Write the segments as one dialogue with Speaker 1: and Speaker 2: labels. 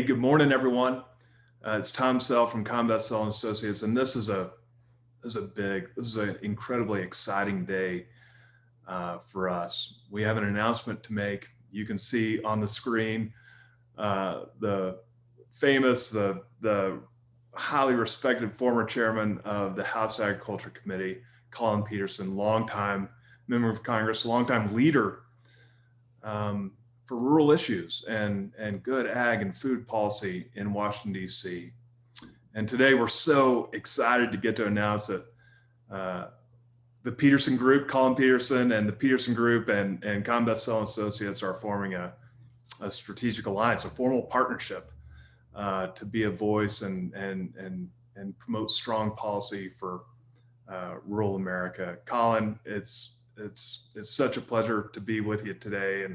Speaker 1: Hey, good morning, everyone. It's Tom Sell from Combat Sell and Associates, and this is an incredibly exciting day for us. We have an announcement to make. You can see on the screen the highly respected former chairman of the House Agriculture Committee, Colin Peterson, longtime member of Congress, longtime leader for rural issues and good ag and food policy in Washington, D.C. And today we're so excited to get to announce that the Peterson Group, Colin Peterson and the Peterson Group and Combat Sell and Associates are forming a strategic alliance, a formal partnership to be a voice and promote strong policy for rural America. Colin, it's such a pleasure to be with you today.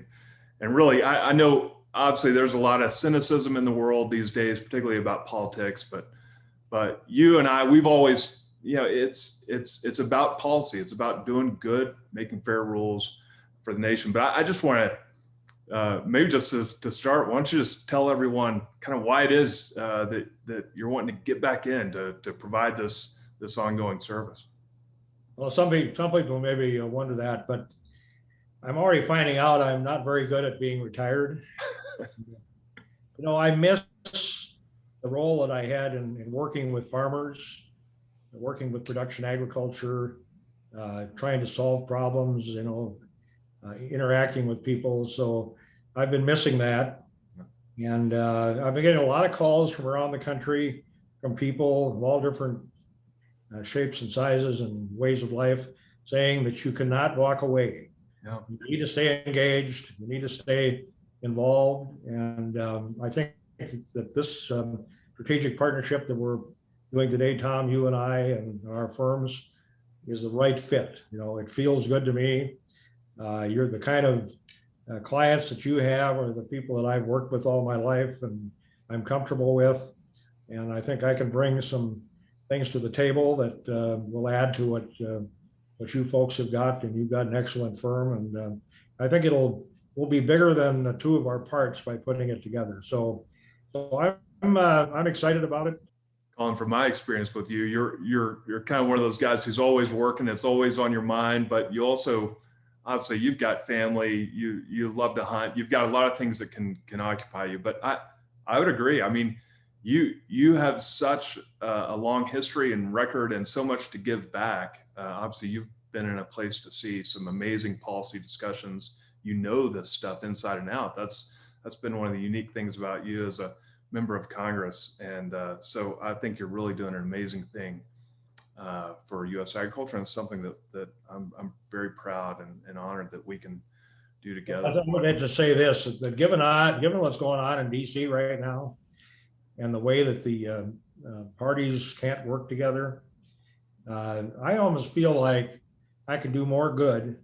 Speaker 1: And really, I know obviously there's a lot of cynicism in the world these days, particularly about politics, but you and I, we've always, it's about policy. It's about doing good, making fair rules for the nation. But I just want to, maybe just to start, why don't you just tell everyone kind of why it is that you're wanting to get back in to provide this ongoing service?
Speaker 2: Well, some people maybe wonder that, but I'm already finding out I'm not very good at being retired. I miss the role that I had in working with farmers, working with production agriculture, trying to solve problems, interacting with people. So I've been missing that. And I've been getting a lot of calls from around the country from people of all different shapes and sizes and ways of life saying that you cannot walk away.
Speaker 1: Yeah.
Speaker 2: You need to stay engaged. You need to stay involved. And I think that this strategic partnership that we're doing today, Tom, you and I and our firms, is the right fit. It feels good to me. You're the kind of clients that you have are the people that I've worked with all my life and I'm comfortable with. And I think I can bring some things to the table that will add to what you folks have got, and you've got an excellent firm. And I think we'll be bigger than the two of our parts by putting it together. So I'm excited about it.
Speaker 1: Colin, from my experience with you, you're kind of one of those guys who's always working. It's always on your mind, but you also, obviously, you've got family. You love to hunt. You've got a lot of things that can occupy you. But I would agree. I mean, you have such a long history and record and so much to give back. Obviously, you've been in a place to see some amazing policy discussions. This stuff inside and out. That's been one of the unique things about you as a member of Congress. And so I think you're really doing an amazing thing for U.S. agriculture, and it's something that I'm very proud and honored that we can do together.
Speaker 2: I wanted to say this, that given what's going on in D.C. right now, and the way that the parties can't work together, I almost feel like I could do more good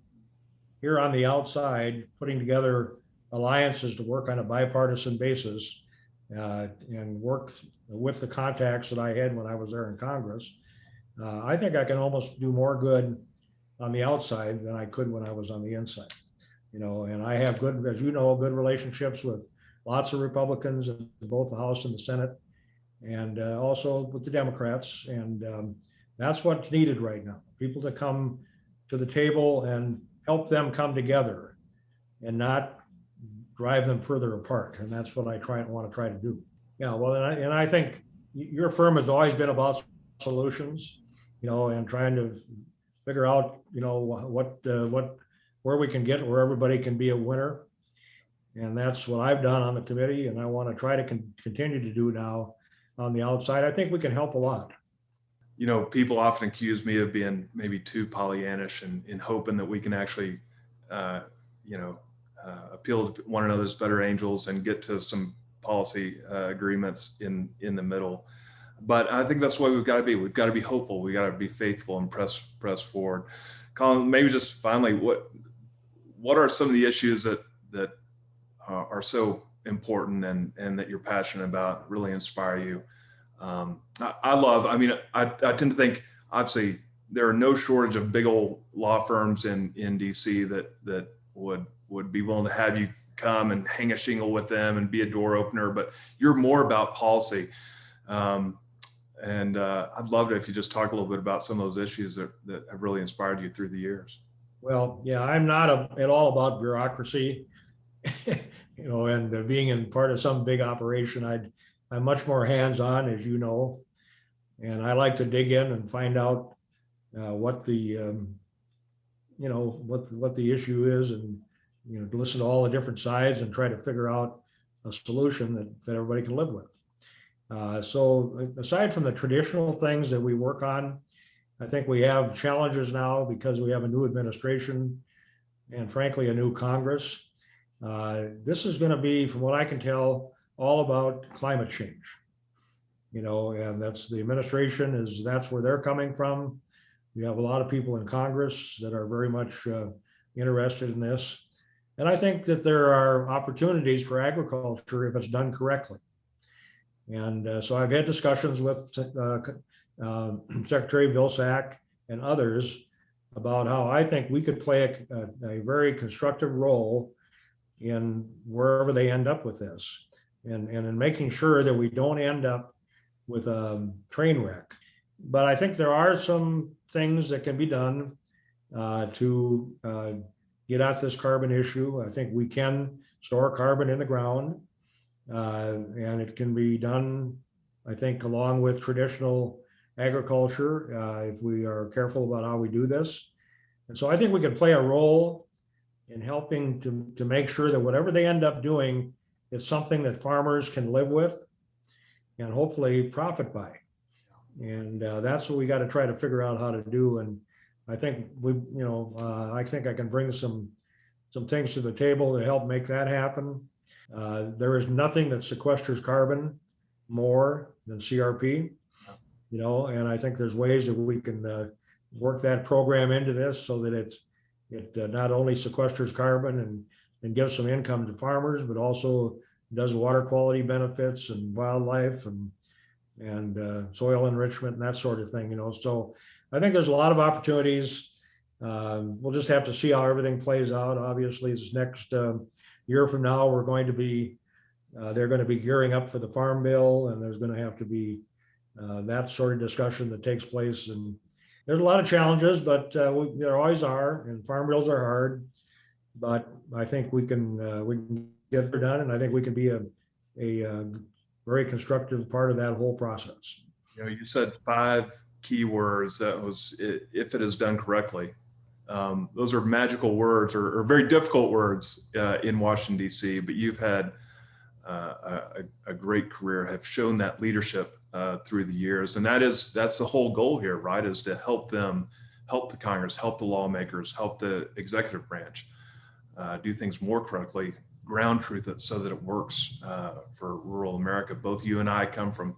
Speaker 2: here on the outside, putting together alliances to work on a bipartisan basis and work with the contacts that I had when I was there in Congress. I think I can almost do more good on the outside than I could when I was on the inside. And I have good, as you know, good relationships with lots of Republicans in both the House and the Senate, and also with the Democrats. And that's what's needed right now. People to come to the table and help them come together and not drive them further apart. And that's what I want to try to do. Yeah, well, and I think your firm has always been about solutions, and trying to figure out, where we can get where everybody can be a winner. And that's what I've done on the committee, and I want to try to continue to do now on the outside. I think we can help a lot.
Speaker 1: People often accuse me of being maybe too Pollyannish and hoping that we can actually, appeal to one another's better angels and get to some policy agreements in the middle. But I think that's the way we've got to be. We've got to be hopeful. We got to be faithful and press forward. Colin, maybe just finally, what are some of the issues that are so important and that you're passionate about, really inspire you? I tend to think, obviously, there are no shortage of big old law firms in DC that would be willing to have you come and hang a shingle with them and be a door opener, but you're more about policy. And I'd love it if you just talk a little bit about some of those issues that have really inspired you through the years.
Speaker 2: Well, yeah, I'm not at all about bureaucracy, and being in part of some big operation. I'm much more hands-on, as you know, and I like to dig in and find out what the what the issue is, and to listen to all the different sides and try to figure out a solution that everybody can live with. So aside from the traditional things that we work on, I think we have challenges now because we have a new administration and frankly a new Congress. This is going to be, from what I can tell, all about climate change. And that's the administration that's where they're coming from. We have a lot of people in Congress that are very much interested in this. And I think that there are opportunities for agriculture if it's done correctly. And so I've had discussions with Secretary Vilsack and others about how I think we could play a very constructive role in wherever they end up with this, and in making sure that we don't end up with a train wreck. But I think there are some things that can be done to get at this carbon issue. I think we can store carbon in the ground, and it can be done, I think, along with traditional agriculture, if we are careful about how we do this. And so I think we can play a role in helping to make sure that whatever they end up doing is something that farmers can live with and hopefully profit by. And that's what we got to try to figure out how to do. And I think I think I can bring some things to the table to help make that happen. There is nothing that sequesters carbon more than CRP, and I think there's ways that we can work that program into this so that it not only sequesters carbon and gives some income to farmers, but also does water quality benefits and wildlife and soil enrichment and that sort of thing. So I think there's a lot of opportunities. We'll just have to see how everything plays out. Obviously, this next year from now, they're going to be gearing up for the farm bill, and there's going to have to be that sort of discussion that takes place. And there's a lot of challenges, but there always are, and farm bills are hard. But I think we can get it done, and I think we can be a very constructive part of that whole process.
Speaker 1: You said 5 key words. That was, if it is done correctly. Those are magical words or very difficult words in Washington, D.C., but you've had a great career, have shown that leadership through the years. And that's the whole goal here, right? Is to help the Congress, help the lawmakers, help the executive branch do things more correctly, ground truth it so that it works for rural America. Both you and I come from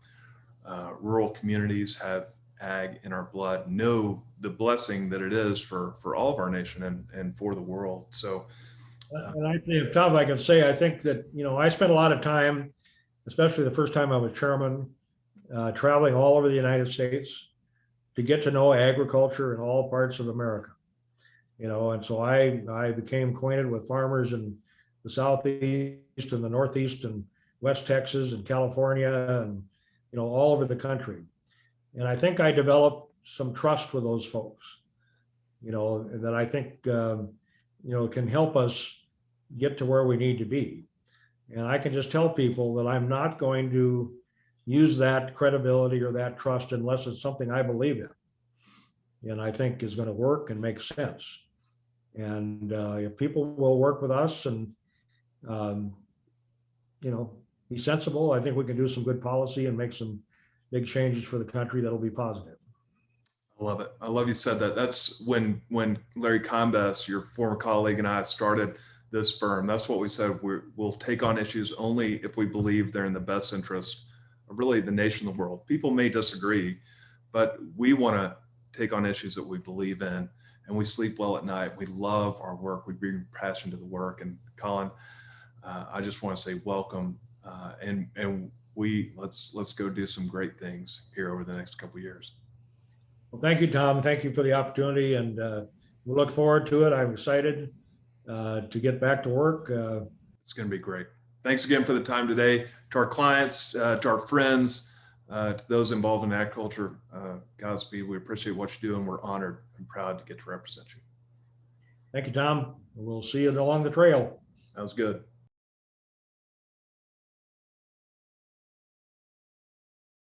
Speaker 1: rural communities, have ag in our blood, know the blessing that it is for all of our nation and for the world. So,
Speaker 2: and I think, Tom, I can say, I think that, I spent a lot of time, especially the first time I was chairman, traveling all over the United States to get to know agriculture in all parts of America. And so I became acquainted with farmers in the Southeast and the Northeast and West Texas and California and, all over the country. And I think I developed some trust with those folks, that I think, can help us get to where we need to be. And I can just tell people that I'm not going to use that credibility or that trust unless it's something I believe in and I think is going to work and make sense. And if people will work with us and, be sensible, I think we can do some good policy and make some big changes for the country that'll be positive.
Speaker 1: I love it. I love you said that. That's when Larry Combest, your former colleague, and I started this firm. That's what we said. We'll take on issues only if we believe they're in the best interest of really the nation, the world. People may disagree, but we want to take on issues that we believe in, and we sleep well at night. We love our work. We bring passion to the work. And Colin, I just want to say welcome, and let's go do some great things here over the next couple of years.
Speaker 2: Well, thank you, Tom. Thank you for the opportunity, and we look forward to it. I'm excited to get back to work.
Speaker 1: It's going to be great. Thanks again for the time today. To our clients, to our friends, to those involved in agriculture, Godspeed. We appreciate what you do, and we're honored and proud to get to represent you.
Speaker 2: Thank you, Tom. We'll see you along the trail.
Speaker 1: Sounds good.